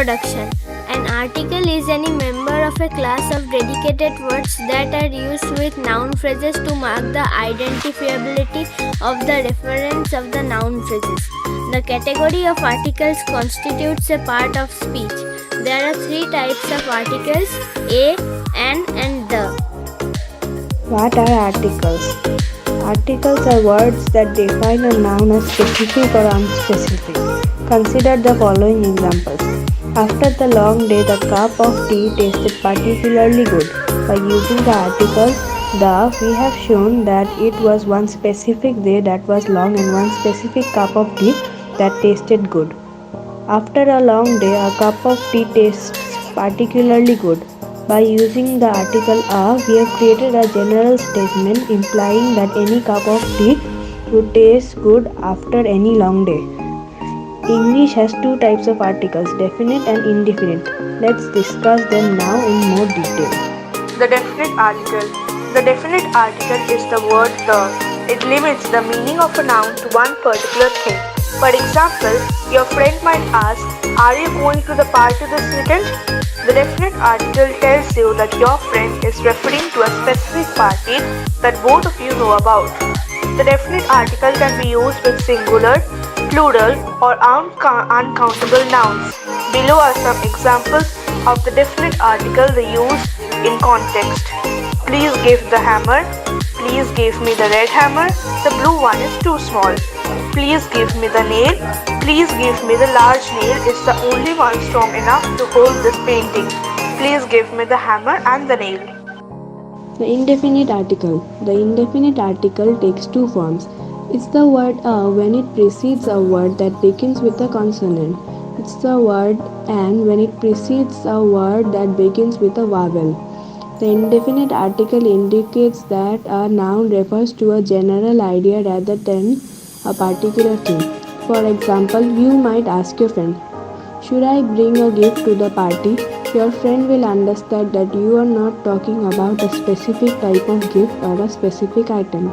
Introduction. An article is any member of a class of dedicated words that are used with noun phrases to mark the identifiability of the referents of the noun phrases. The category of articles constitutes a part of speech. There are three types of articles: a, an, and the. What are articles? Articles are words that define a noun as specific or unspecific. Consider the following examples. After the long day, the cup of tea tasted particularly good. By using the article the, we have shown that it was one specific day that was long and one specific cup of tea that tasted good. After a long day, a cup of tea tastes particularly good. By using the article a, we have created a general statement implying that any cup of tea would taste good after any long day. English has two types of articles, definite and indefinite. Let's discuss them now in more detail. The definite article. The definite article is the word the. It limits the meaning of a noun to one particular thing. For example, your friend might ask, "Are you going to the party this weekend?" The definite article tells you that your friend is referring to a specific party that both of you know about. The definite article can be used with singular, plural, or uncountable nouns. Below are some examples of the definite article they use in context. Please give the hammer. Please give me the red hammer. The blue one is too small. Please give me the nail. Please give me the large nail. It's the only one strong enough to hold this painting. Please give me the hammer and the nail. The indefinite article. The indefinite article takes two forms. It's the word a when it precedes a word that begins with a consonant. It's the word an when it precedes a word that begins with a vowel. The indefinite article indicates that a noun refers to a general idea rather than a particular thing. For example, you might ask your friend, "Should I bring a gift to the party?" Your friend will understand that you are not talking about a specific type of gift or a specific item.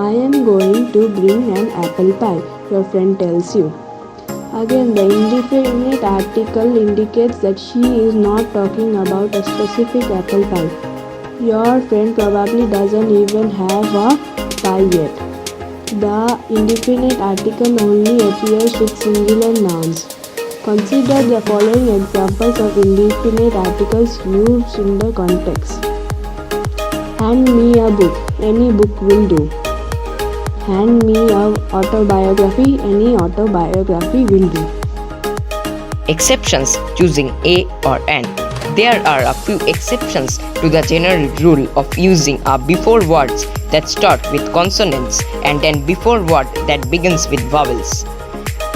"I am going to bring an apple pie," your friend tells you. Again, the indefinite article indicates that she is not talking about a specific apple pie. Your friend probably doesn't even have a pie yet. The indefinite article only appears with singular nouns. Consider the following examples of indefinite articles used in the context. Hand me a book. Any book will do. Hand me an autobiography. Any autobiography will do. Exceptions choosing a or an. There are a few exceptions to the general rule of using a before words that start with consonants and an before word that begins with vowels.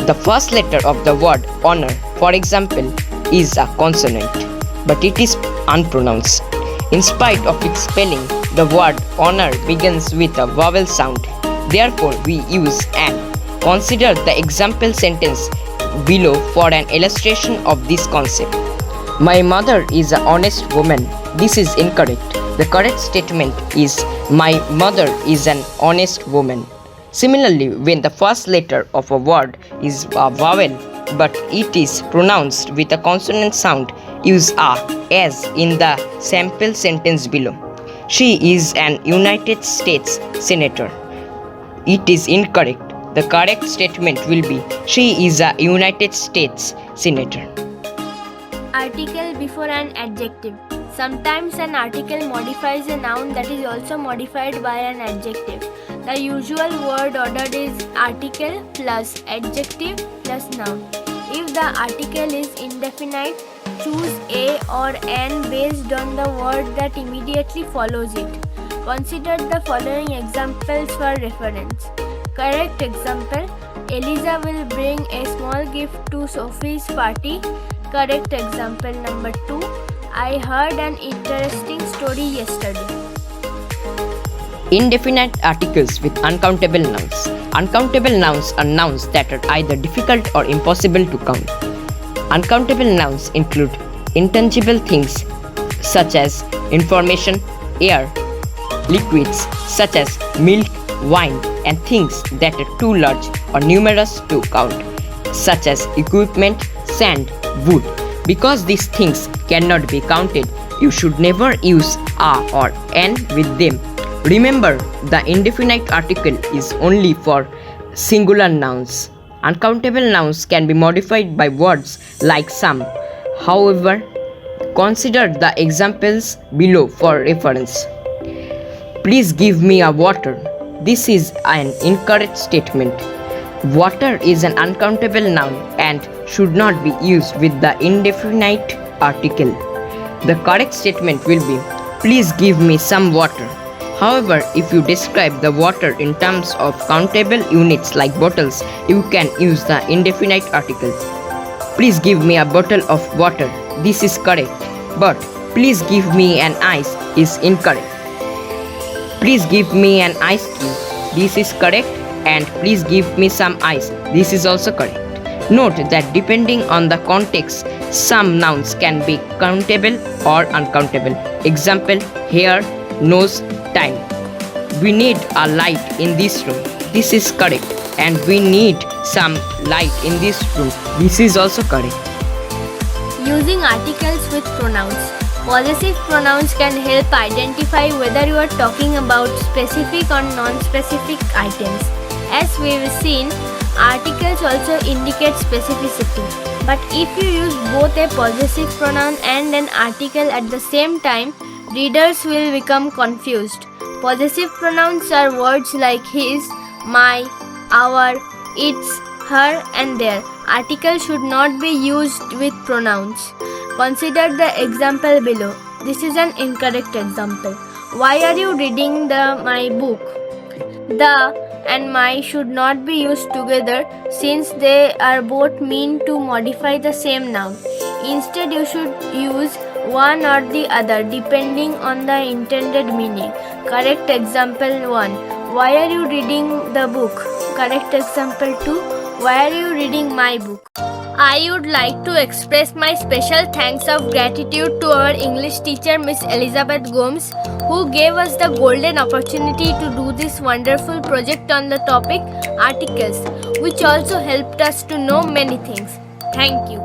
The first letter of the word honor, for example, is a consonant, but it is unpronounced. In spite of its spelling, the word honor begins with a vowel sound. Therefore, we use an. Consider the example sentence below for an illustration of this concept. My mother is an honest woman. This is incorrect. The correct statement is my mother is an honest woman. Similarly, when the first letter of a word is a vowel but it is pronounced with a consonant sound, use a, as in the sample sentence below. She is an United States Senator. It is incorrect. The correct statement will be she is a United States Senator. Article before an adjective. Sometimes an article modifies a noun that is also modified by an adjective. The usual word order is article plus adjective plus noun. If the article is indefinite, choose a or an based on the word that immediately follows it. Consider the following examples for reference. Correct example: Eliza will bring a small gift to Sophie's party. Correct example number 2: I heard an interesting story yesterday. Indefinite articles with uncountable nouns. Uncountable nouns are nouns that are either difficult or impossible to count. Uncountable nouns include intangible things such as information, air, liquids such as milk, wine, and things that are too large or numerous to count, such as equipment, sand, wood. Because these things cannot be counted, you should never use a or an with them. Remember, the indefinite article is only for singular nouns. Uncountable nouns can be modified by words like some. However, consider the examples below for reference. Please give me a water. This is an incorrect statement. Water is an uncountable noun and should not be used with the indefinite article. The correct statement will be, please give me some water. However, if you describe the water in terms of countable units like bottles, you can use the indefinite article. Please give me a bottle of water. This is correct. But please give me an ice is incorrect. Please give me an ice cube. This is correct. And please give me some ice. This is also correct. Note that depending on the context, some nouns can be countable or uncountable. Example, hair, nose, time. We need a light in this room. This is correct. And we need some light in this room. This is also correct. Using articles with pronouns. Possessive pronouns can help identify whether you are talking about specific or non-specific items. As we've seen, articles also indicate specificity. But if you use both a possessive pronoun and an article at the same time, readers will become confused. Possessive pronouns are words like his, my, our, its, her and their. Articles should not be used with pronouns. Consider the example below. This is an incorrect example. Why are you reading my book? The and my should not be used together since they are both mean to modify the same noun. Instead, you should use one or the other depending on the intended meaning. Correct example 1. Why are you reading the book? Correct example 2. Why are you reading my book? I would like to express my special thanks of gratitude to our English teacher Miss Elizabeth Gomes, who gave us the golden opportunity to do this wonderful project on the topic articles, which also helped us to know many things. Thank you.